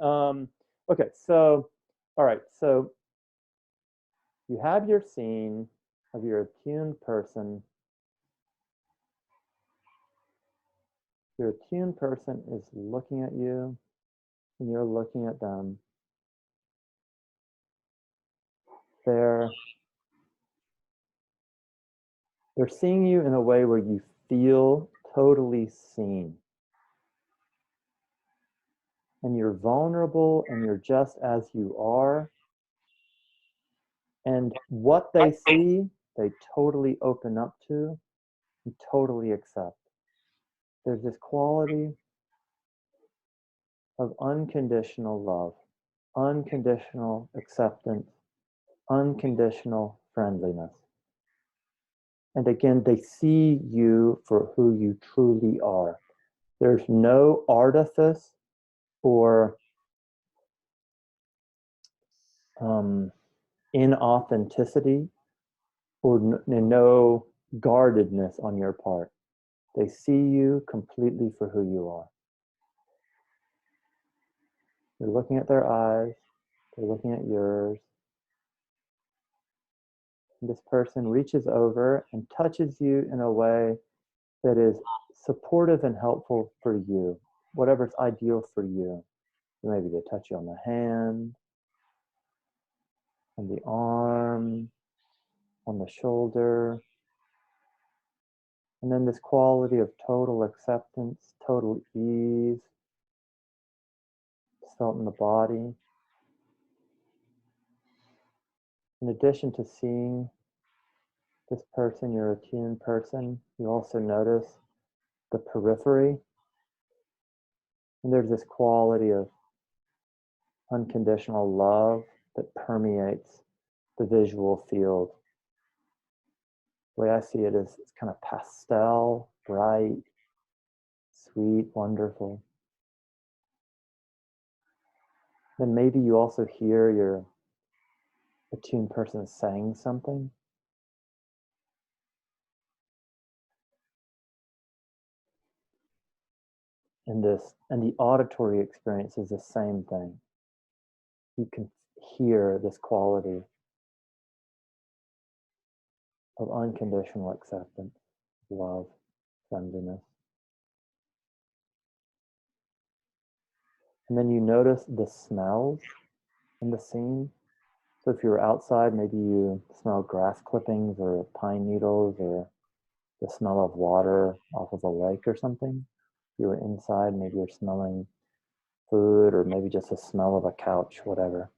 Okay, so, all right, so you have your scene of your attuned person. Your attuned person is looking at you, and you're looking at them. They're seeing you in a way where you feel totally seen. And you're vulnerable and you're just as you are. And what they see, they totally open up to and totally accept. There's this quality of unconditional love, unconditional acceptance, unconditional friendliness. And again, they see you for who you truly are. There's no artifice or inauthenticity or no guardedness on your part. They see you completely for who you are. You're looking at their eyes, they're looking at yours. And this person reaches over and touches you in a way that is supportive and helpful for you, whatever's ideal for you. Maybe they touch you on the hand, on the arm, on the shoulder. And then this quality of total acceptance, total ease, felt in the body. In addition to seeing this person, your attuned person, you also notice the periphery. And there's this quality of unconditional love that permeates the visual field. The way I see it is it's kind of pastel, bright, sweet, wonderful. Then maybe you also hear your attuned person saying something. And the auditory experience is the same thing. You can hear this quality of unconditional acceptance, love, friendliness. And then you notice the smells in the scene. So if you were outside, maybe you smell grass clippings or pine needles or the smell of water off of a lake or something. If you were inside, maybe you're smelling food or maybe just the smell of a couch, whatever.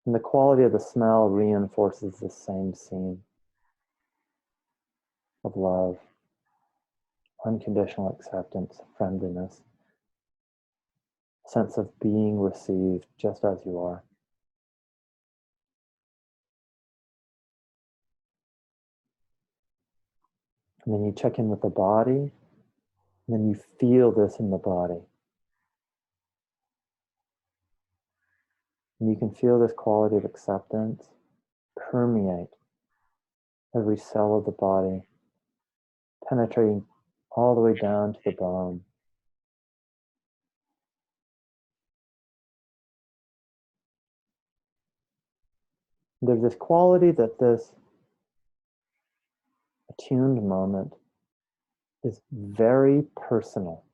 And the quality of the smell reinforces the same scene of love, unconditional acceptance, friendliness, sense of being received just as you are. And then you check in with the body, and then you feel this in the body. And you can feel this quality of acceptance permeate every cell of the body, penetrating all the way down to the bone. And there's this quality that this attuned moment is very personal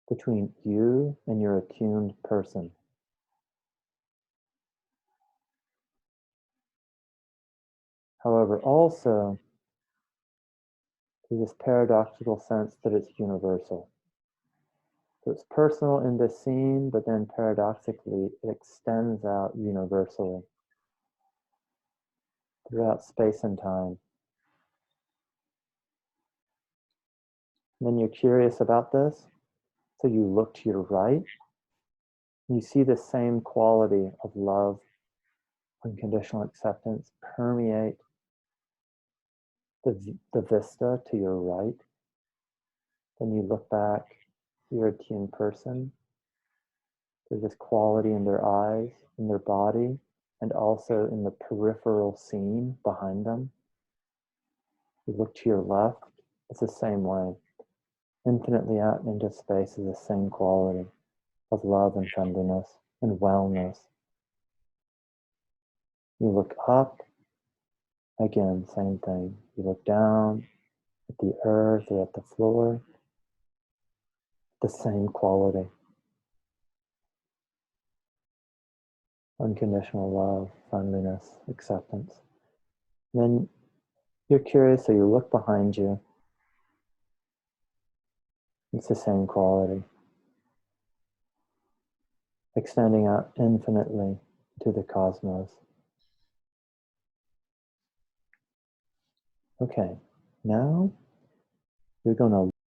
between you and your attuned person. However, also, there's this paradoxical sense that it's universal. So it's personal in this scene, but then paradoxically, it extends out universally throughout space and time. And then you're curious about this, so you look to your right, and you see the same quality of love, unconditional acceptance permeate the vista to your right. Then you look back, you're a attuned person. There's this quality in their eyes, in their body, and also in the peripheral scene behind them. You look to your left, it's the same way. infinitely out into space is the same quality of love and friendliness and wellness. You look up, again, same thing. You look down at the earth or at the floor, the same quality. Unconditional love, friendliness, acceptance. And then you're curious, so you look behind you. It's the same quality. Extending out infinitely to the cosmos. Okay, now you're going to